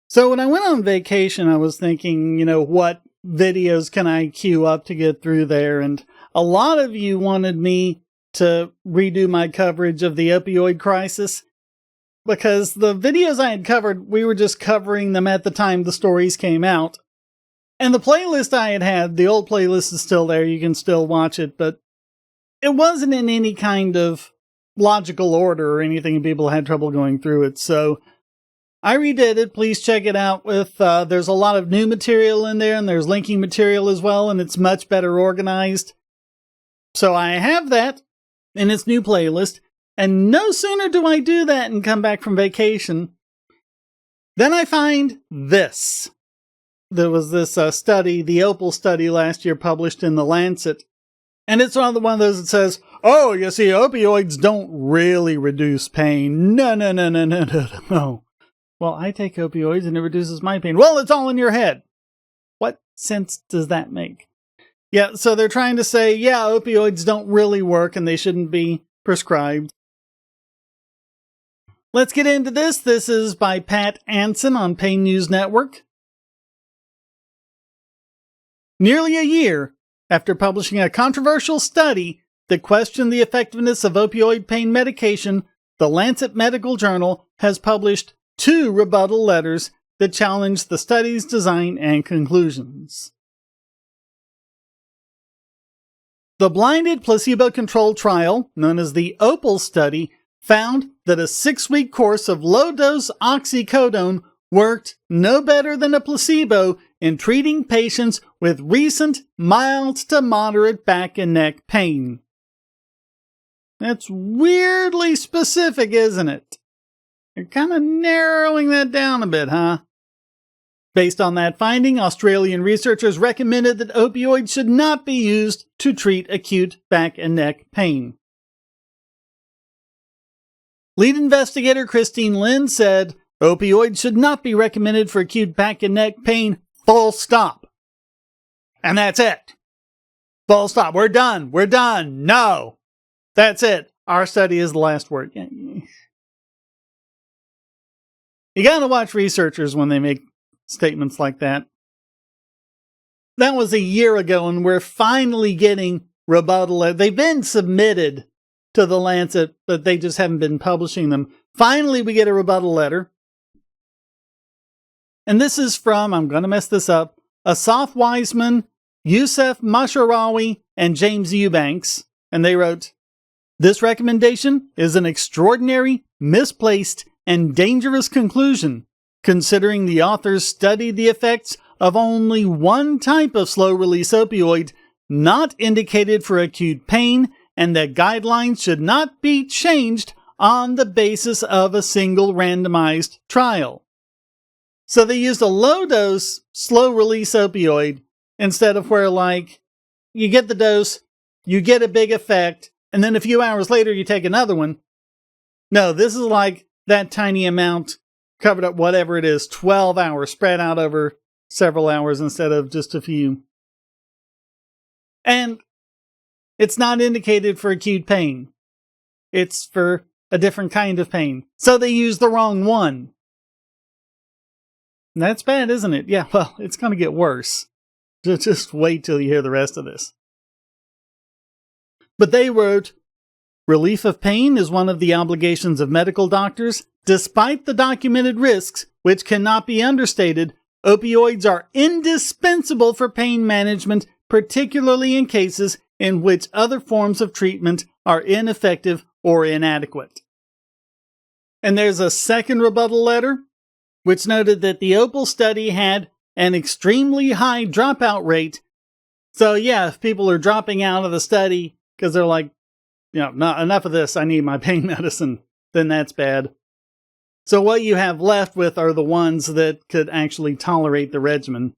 So when I went on vacation, I was thinking, what videos can I queue up to get through there? And a lot of you wanted me to redo my coverage of the opioid crisis because the videos I had covered, we were just covering them at the time the stories came out. And the playlist I had, the old playlist is still there. You can still watch it, but it wasn't in any kind of logical order or anything. People had trouble going through it. So I redid it. Please check it out. There's a lot of new material in there, and there's linking material as well, and it's much better organized. So I have that in its new playlist, and no sooner do I do that and come back from vacation, then I find this. There was this study, the OPAL study last year published in the Lancet, and it's one of those that says, oh, you see, opioids don't really reduce pain. No. Well, I take opioids and it reduces my pain. Well, it's all in your head. What sense does that make? Yeah, so they're trying to say, yeah, opioids don't really work and they shouldn't be prescribed. Let's get into this. This is by Pat Anson on Pain News Network. Nearly a year after publishing a controversial study that questioned the effectiveness of opioid pain medication, the Lancet Medical Journal has published 2 rebuttal letters that challenge the study's design and conclusions. The blinded placebo-controlled trial, known as the OPAL study, found that a 6-week course of low-dose oxycodone worked no better than a placebo in treating patients with recent mild to moderate back and neck pain. That's weirdly specific, isn't it? You're kind of narrowing that down a bit, huh? Based on that finding, Australian researchers recommended that opioids should not be used to treat acute back and neck pain. Lead investigator Christine Lynn said, opioids should not be recommended for acute back and neck pain, full stop. And that's it. Full stop. We're done. No. That's it. Our study is the last word. You gotta watch researchers when they make statements like that. That was a year ago, and we're finally getting rebuttal. They've been submitted to the Lancet, but they just haven't been publishing them. Finally, we get a rebuttal letter. And this is from, I'm going to mess this up, Asaf Wiseman, Youssef Masharawi, and James Eubanks. And they wrote, this recommendation is an extraordinary, misplaced, and dangerous conclusion, considering the authors studied the effects of only one type of slow-release opioid not indicated for acute pain, and that guidelines should not be changed on the basis of a single randomized trial. So they used a low-dose, slow-release opioid instead of where, you get the dose, you get a big effect, and then a few hours later you take another one. No, this is like that tiny amount covered up, whatever it is, 12 hours, spread out over several hours instead of just a few. And it's not indicated for acute pain. It's for a different kind of pain. So they used the wrong one. And that's bad, isn't it? Yeah, well, it's going to get worse. Just wait till you hear the rest of this. But they wrote, relief of pain is one of the obligations of medical doctors. Despite the documented risks, which cannot be understated, opioids are indispensable for pain management, particularly in cases in which other forms of treatment are ineffective or inadequate. And there's a second rebuttal letter, which noted that the OPAL study had an extremely high dropout rate. So yeah, if people are dropping out of the study because they're like, not enough of this, I need my pain medicine, then that's bad. So what you have left with are the ones that could actually tolerate the regimen.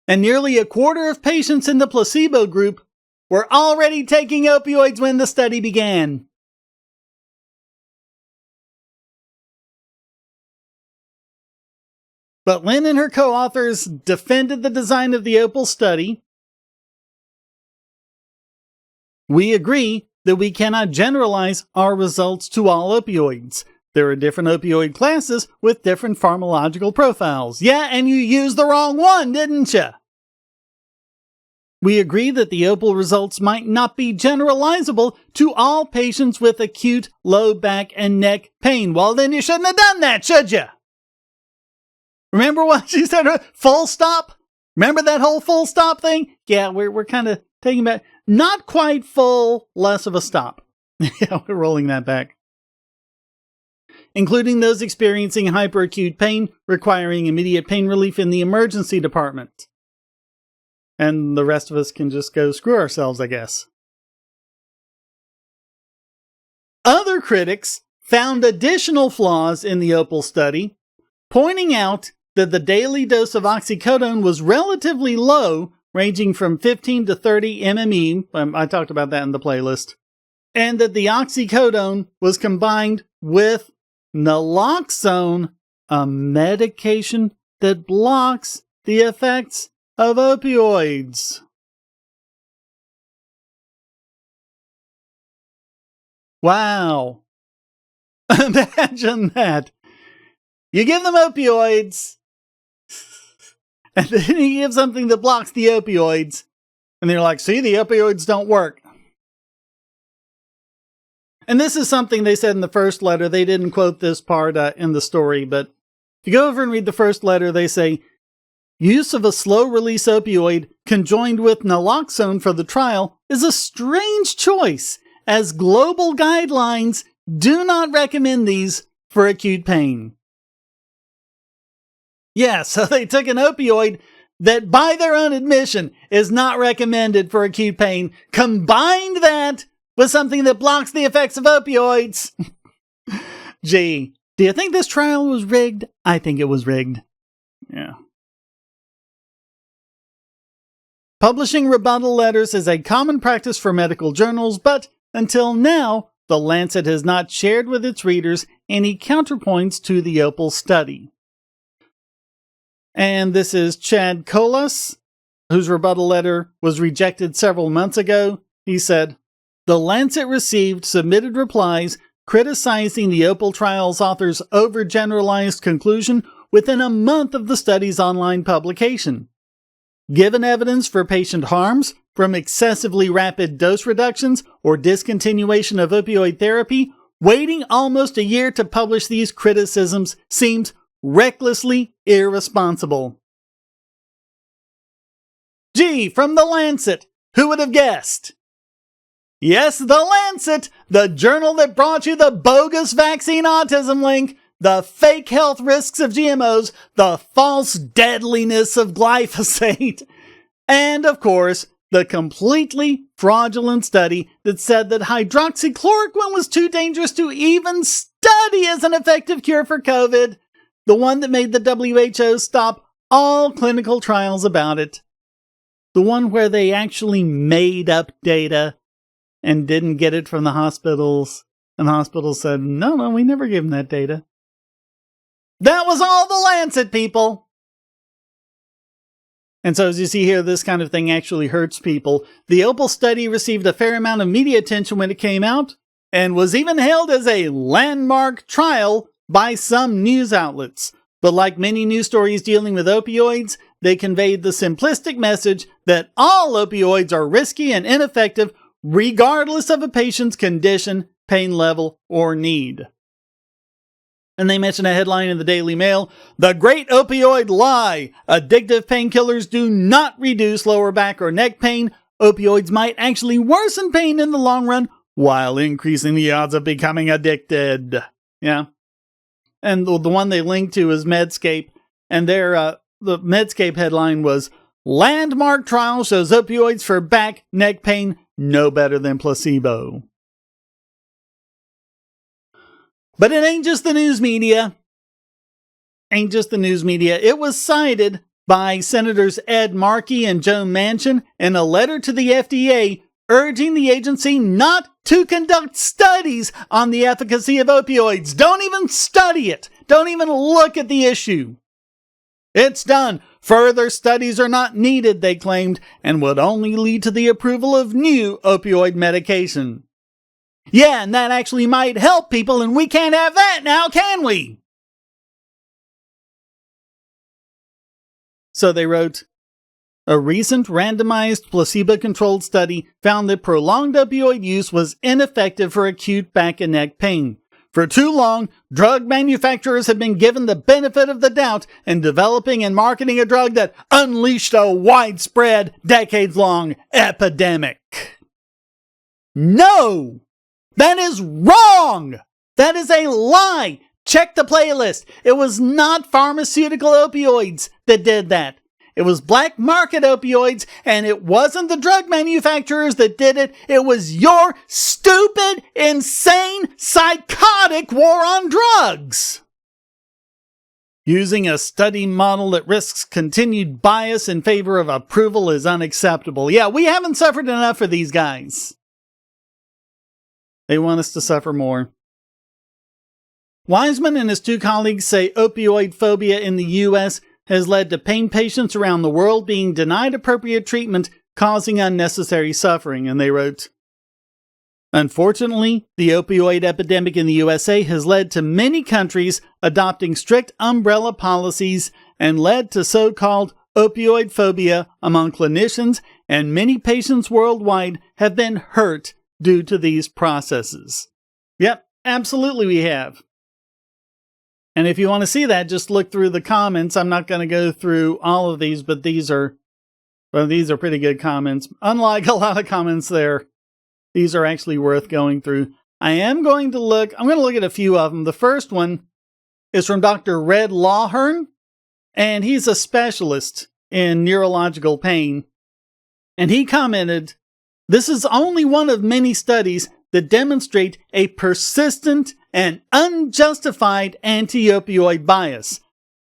And nearly a quarter of patients in the placebo group were already taking opioids when the study began. But Lynn and her co-authors defended the design of the OPAL study. We agree that we cannot generalize our results to all opioids. There are different opioid classes with different pharmacological profiles. Yeah, and you used the wrong one, didn't you? We agree that the OPAL results might not be generalizable to all patients with acute low back and neck pain. Well, then you shouldn't have done that, should you? Remember what she said? Full stop? Remember that whole full stop thing? Yeah, we're kind of taking back. Not quite full, less of a stop. Yeah, we're rolling that back. Including those experiencing hyperacute pain, requiring immediate pain relief in the emergency department. And the rest of us can just go screw ourselves, I guess. Other critics found additional flaws in the OPAL study, pointing out that the daily dose of oxycodone was relatively low, ranging from 15 to 30 MME. I talked about that in the playlist. And that the oxycodone was combined with naloxone, a medication that blocks the effects of opioids. Wow. Imagine that. You give them opioids, and then you give something that blocks the opioids, and they're like, see, the opioids don't work. And this is something they said in the first letter. They didn't quote this part in the story, but if you go over and read the first letter, they say, use of a slow-release opioid conjoined with naloxone for the trial is a strange choice, as global guidelines do not recommend these for acute pain. Yeah, so they took an opioid that, by their own admission, is not recommended for acute pain, combined that with something that blocks the effects of opioids. Gee, do you think this trial was rigged? I think it was rigged. Yeah. Publishing rebuttal letters is a common practice for medical journals, but until now, the Lancet has not shared with its readers any counterpoints to the OPAL study. And this is Chad Colas, whose rebuttal letter was rejected several months ago. He said, the Lancet received submitted replies criticizing the OPAL trial's author's overgeneralized conclusion within a month of the study's online publication. Given evidence for patient harms from excessively rapid dose reductions or discontinuation of opioid therapy, waiting almost a year to publish these criticisms seems recklessly irresponsible. Gee, from the Lancet, who would have guessed? Yes, the Lancet, the journal that brought you the bogus vaccine autism link, the fake health risks of GMOs, the false deadliness of glyphosate, and, of course, the completely fraudulent study that said that hydroxychloroquine was too dangerous to even study as an effective cure for COVID, the one that made the WHO stop all clinical trials about it, the one where they actually made up data and didn't get it from the hospitals, and the hospitals said, no, we never gave them that data. That was all the Lancet, people. And so as you see here, this kind of thing actually hurts people. The OPAL study received a fair amount of media attention when it came out, and was even hailed as a landmark trial by some news outlets. But like many news stories dealing with opioids, they conveyed the simplistic message that all opioids are risky and ineffective regardless of a patient's condition, pain level, or need. And they mention a headline in the Daily Mail, "The Great Opioid Lie! Addictive painkillers do not reduce lower back or neck pain. Opioids might actually worsen pain in the long run while increasing the odds of becoming addicted." Yeah. And the one they linked to is Medscape. And the Medscape headline was, "Landmark trial shows opioids for back, neck pain no better than placebo." But it ain't just the news media. It was cited by Senators Ed Markey and Joe Manchin in a letter to the FDA urging the agency not to conduct studies on the efficacy of opioids. Don't even study it. Don't even look at the issue. It's done. Further studies are not needed, they claimed, and would only lead to the approval of new opioid medication. Yeah, and that actually might help people, and we can't have that now, can we? So they wrote, a recent randomized placebo-controlled study found that prolonged opioid use was ineffective for acute back and neck pain. For too long, drug manufacturers have been given the benefit of the doubt in developing and marketing a drug that unleashed a widespread, decades-long epidemic. No! That is wrong! That is a lie! Check the playlist. It was not pharmaceutical opioids that did that. It was black market opioids, and it wasn't the drug manufacturers that did it. It was your stupid, insane, psychotic war on drugs. Using a study model that risks continued bias in favor of approval is unacceptable. Yeah, we haven't suffered enough for these guys. They want us to suffer more. Wiseman and his two colleagues say opioid phobia in the U.S. has led to pain patients around the world being denied appropriate treatment, causing unnecessary suffering. And they wrote, unfortunately, the opioid epidemic in the USA has led to many countries adopting strict umbrella policies and led to so-called opioid phobia among clinicians, and many patients worldwide have been hurt due to these processes. Yep, absolutely we have. And if you want to see that, just look through the comments. I'm not going to go through all of these, but these are pretty good comments. Unlike a lot of comments there, these are actually worth going through. I'm going to look at a few of them. The first one is from Dr. Red Lawhern, and he's a specialist in neurological pain. And he commented, this is only one of many studies that demonstrate a persistent and unjustified anti-opioid bias.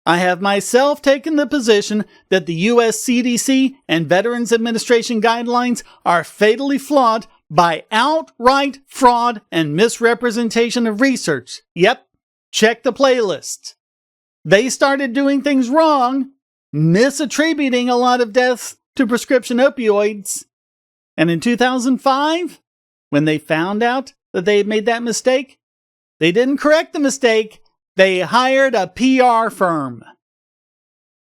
I have myself taken the position that the U.S. CDC and Veterans Administration guidelines are fatally flawed by outright fraud and misrepresentation of research. Yep, check the playlist. They started doing things wrong, misattributing a lot of deaths to prescription opioids. And in 2005, when they found out that they had made that mistake, they didn't correct the mistake. They hired a PR firm.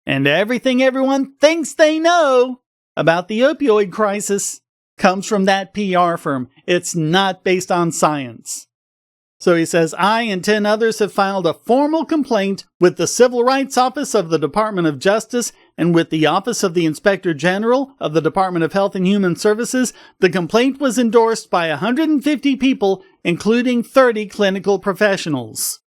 And everything everyone thinks they know about the opioid crisis comes from that PR firm. It's not based on science. So he says, I and 10 others have filed a formal complaint with the Civil Rights Office of the Department of Justice and with the Office of the Inspector General of the Department of Health and Human Services. The complaint was endorsed by 150 people, including 30 clinical professionals.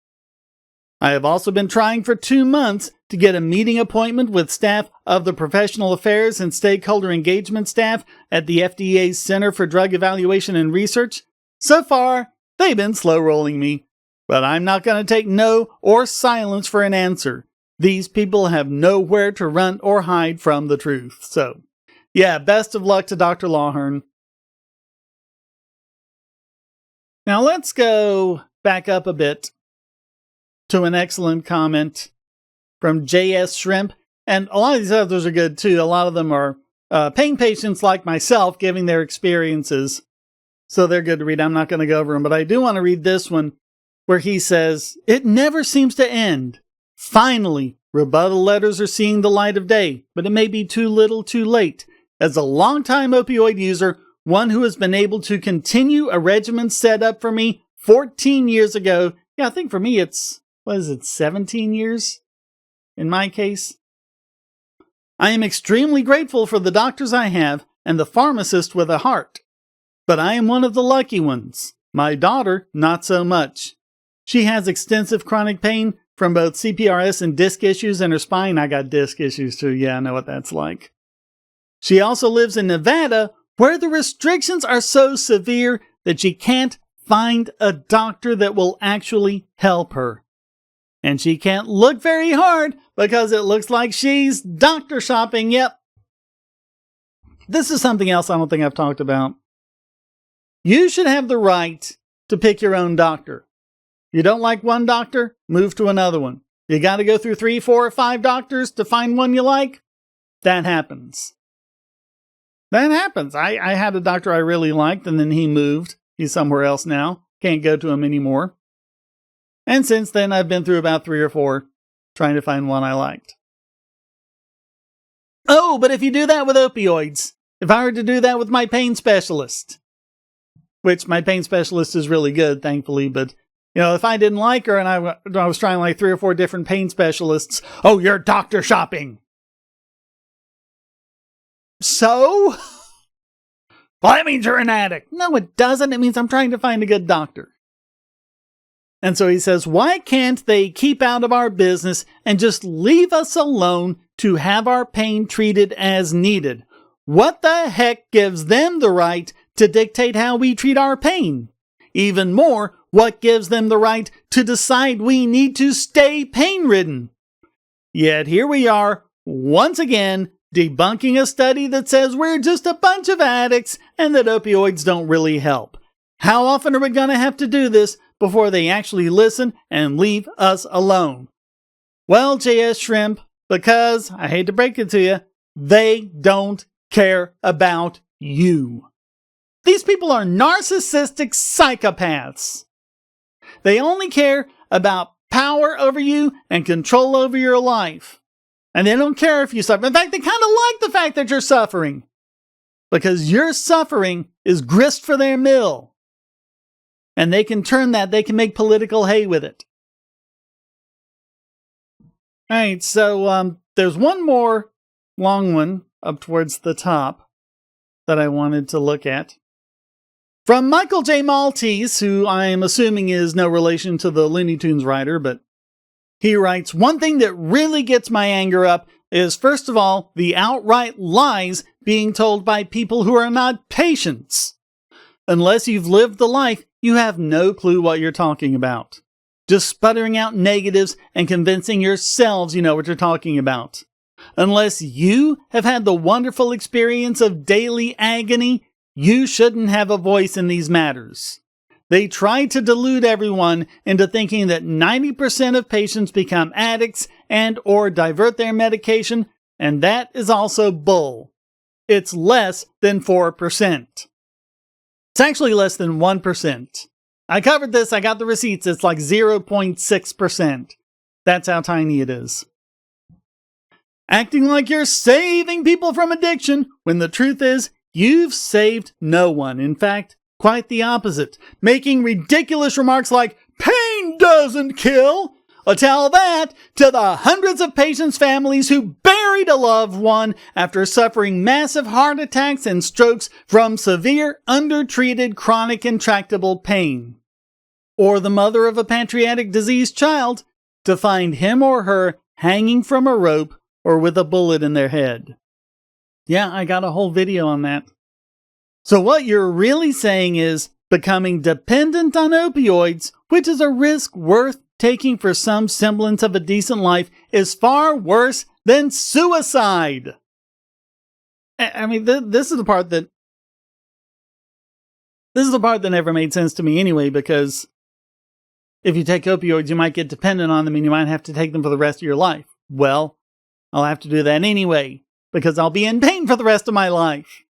I have also been trying for 2 months to get a meeting appointment with staff of the Professional Affairs and Stakeholder Engagement staff at the FDA's Center for Drug Evaluation and Research. So far, they've been slow-rolling me, but I'm not going to take no or silence for an answer. These people have nowhere to run or hide from the truth. So, yeah, best of luck to Dr. Lawhern. Now let's go back up a bit to an excellent comment from J.S. Shrimp. And a lot of these others are good too. A lot of them are pain patients like myself giving their experiences. So they're good to read. I'm not going to go over them, but I do want to read this one where he says, it never seems to end. Finally, rebuttal letters are seeing the light of day, but it may be too little too late. As a longtime opioid user, one who has been able to continue a regimen set up for me 14 years ago. Yeah, I think for me it's, 17 years in my case? I am extremely grateful for the doctors I have and the pharmacist with a heart. But I am one of the lucky ones. My daughter, not so much. She has extensive chronic pain from both CPRS and disc issues in her spine. I got disc issues too. Yeah, I know what that's like. She also lives in Nevada, where the restrictions are so severe that she can't find a doctor that will actually help her. And she can't look very hard because it looks like she's doctor shopping. Yep. This is something else I don't think I've talked about. You should have the right to pick your own doctor. You don't like one doctor? Move to another one. You got to go through 3, 4, or 5 doctors to find one you like? That happens. That happens. I had a doctor I really liked, and then he moved. He's somewhere else now. Can't go to him anymore. And since then, I've been through about 3 or 4 trying to find one I liked. Oh, but if you do that with opioids, if I were to do that with my pain specialist, which my pain specialist is really good, thankfully, but if I didn't like her and I was trying like 3 or 4 different pain specialists, oh, you're doctor shopping. So? Well, that means you're an addict. No, it doesn't. It means I'm trying to find a good doctor. And so he says, why can't they keep out of our business and just leave us alone to have our pain treated as needed? What the heck gives them the right to dictate how we treat our pain? Even more, what gives them the right to decide we need to stay pain-ridden? Yet here we are, once again, debunking a study that says we're just a bunch of addicts and that opioids don't really help. How often are we going to have to do this before they actually listen and leave us alone? Well, JS Shrimp, because, I hate to break it to you, they don't care about you. These people are narcissistic psychopaths. They only care about power over you and control over your life. And they don't care if you suffer. In fact, they kind of like the fact that you're suffering. Because your suffering is grist for their mill. And they can turn that, they can make political hay with it. Alright, so there's one more long one up towards the top that I wanted to look at. From Michael J. Maltese, who I am assuming is no relation to the Looney Tunes writer, but he writes, one thing that really gets my anger up is, first of all, the outright lies being told by people who are not patients. Unless you've lived the life, you have no clue what you're talking about. Just sputtering out negatives and convincing yourselves you know what you're talking about. Unless you have had the wonderful experience of daily agony, you shouldn't have a voice in these matters. They try to delude everyone into thinking that 90% of patients become addicts and or divert their medication, and that is also bull. It's less than 4%. It's actually less than 1%. I covered this, I got the receipts, it's like 0.6%. That's how tiny it is. Acting like you're saving people from addiction, when the truth is, you've saved no one. In fact, quite the opposite. Making ridiculous remarks like, pain doesn't kill. Tell that to the hundreds of patients' families who buried a loved one after suffering massive heart attacks and strokes from severe, undertreated, chronic, intractable pain. Or the mother of a pancreatic diseased child to find him or her hanging from a rope or with a bullet in their head. Yeah, I got a whole video on that. So what you're really saying is becoming dependent on opioids, which is a risk worth taking for some semblance of a decent life, is far worse than suicide. I mean, this is the part that never made sense to me anyway, because if you take opioids, you might get dependent on them and you might have to take them for the rest of your life. Well, I'll have to do that anyway, because I'll be in pain for the rest of my life.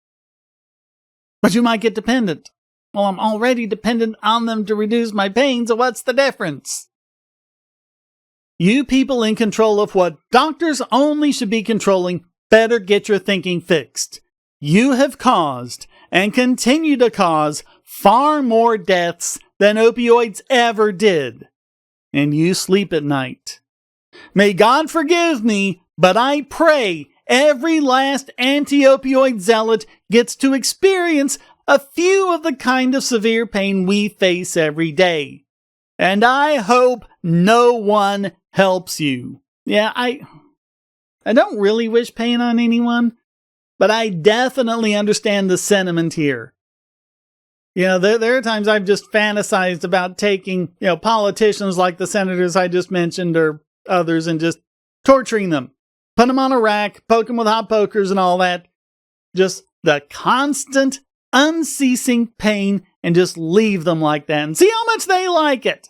But you might get dependent. Well, I'm already dependent on them to reduce my pain, so what's the difference? You people in control of what doctors only should be controlling better get your thinking fixed. You have caused, and continue to cause, far more deaths than opioids ever did. And you sleep at night. May God forgive me, but I pray every last anti-opioid zealot gets to experience a few of the kind of severe pain we face every day. And I hope no one helps you. Yeah, I don't really wish pain on anyone, but I definitely understand the sentiment here. You know, there are times I've just fantasized about taking, politicians like the senators I just mentioned or others and just torturing them. Put them on a rack, poke them with hot pokers and all that. Just the constant, unceasing pain and just leave them like that and see how much they like it.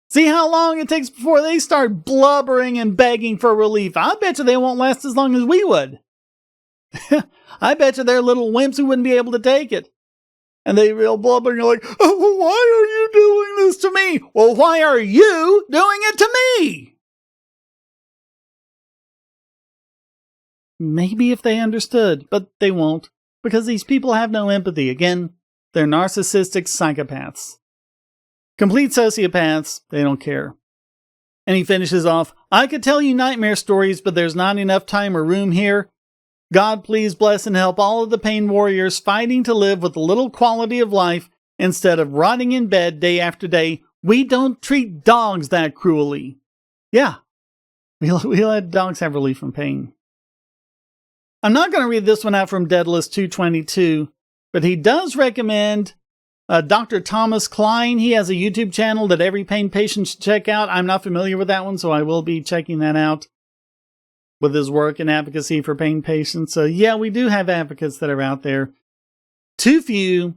See how long it takes before they start blubbering and begging for relief. I bet you they won't last as long as we would. I bet you they're little wimps who wouldn't be able to take it. And they real blubbering like, oh, why are you doing this to me? Well, why are you doing it to me? Maybe if they understood, but they won't, because these people have no empathy. Again, they're narcissistic psychopaths. Complete sociopaths, they don't care. And he finishes off, I could tell you nightmare stories, but there's not enough time or room here. God, please bless and help all of the pain warriors fighting to live with a little quality of life instead of rotting in bed day after day. We don't treat dogs that cruelly. Yeah, we let dogs have relief from pain. I'm not going to read this one out from Deadlist 222, but he does recommend Dr. Thomas Klein. He has a YouTube channel that every pain patient should check out. I'm not familiar with that one, so I will be checking that out with his work and advocacy for pain patients. So yeah, we do have advocates that are out there. Too few,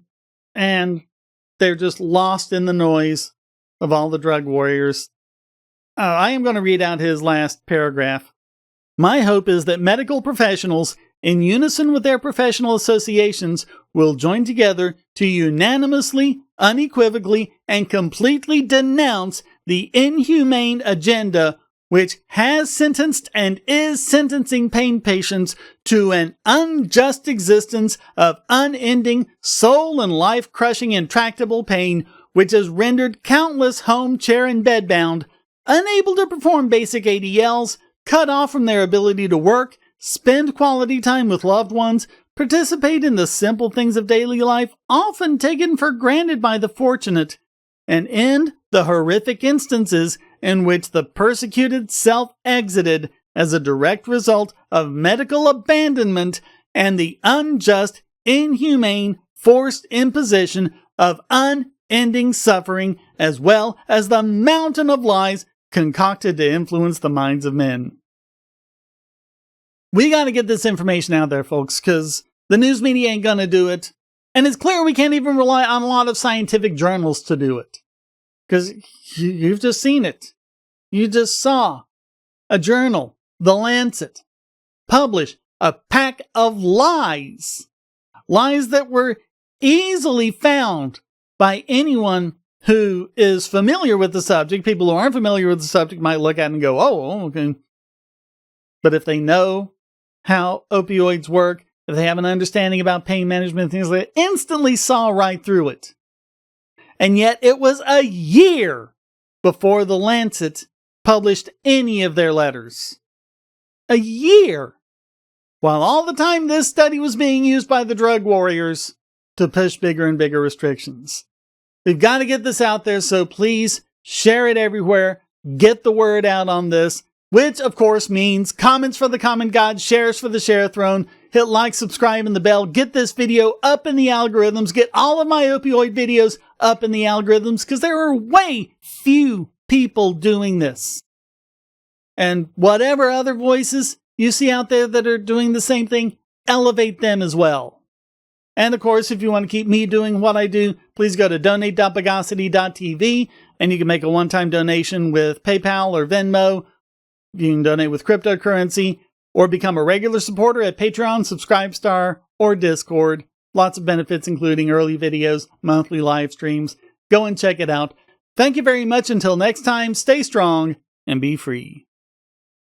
and they're just lost in the noise of all the drug warriors. I am going to read out his last paragraph. My hope is that medical professionals, in unison with their professional associations, will join together to unanimously, unequivocally, and completely denounce the inhumane agenda which has sentenced and is sentencing pain patients to an unjust existence of unending, soul and life-crushing intractable pain, which has rendered countless home, chair, and bedbound unable to perform basic ADLs, cut off from their ability to work, spend quality time with loved ones, participate in the simple things of daily life often taken for granted by the fortunate, and end the horrific instances in which the persecuted self-exited as a direct result of medical abandonment and the unjust, inhumane, forced imposition of unending suffering, as well as the mountain of lies concocted to influence the minds of men. We got to get this information out there, folks, because the news media ain't going to do it. And it's clear we can't even rely on a lot of scientific journals to do it. Because you've just seen it. You just saw a journal, The Lancet, publish a pack of lies. Lies that were easily found by anyone who is familiar with the subject. People who aren't familiar with the subject might look at it and go, oh, okay. But if they know how opioids work, if they have an understanding about pain management, things like that, instantly saw right through it. And yet it was a year before the Lancet published any of their letters. A year! While all the time this study was being used by the drug warriors to push bigger and bigger restrictions. We've got to get this out there, so please share it everywhere. Get the word out on this, which of course means comments for the comment god, shares for the share throne. Hit like, subscribe, and the bell. Get this video up in the algorithms. Get all of my opioid videos up in the algorithms, because there are way few people doing this. And whatever other voices you see out there that are doing the same thing, elevate them as well. And of course, if you want to keep me doing what I do, please go to donate.bogosity.tv, and you can make a one-time donation with PayPal or Venmo. You can donate with cryptocurrency, or become a regular supporter at Patreon, Subscribestar, or Discord. Lots of benefits, including early videos, monthly live streams. Go and check it out. Thank you very much. Until next time, stay strong and be free.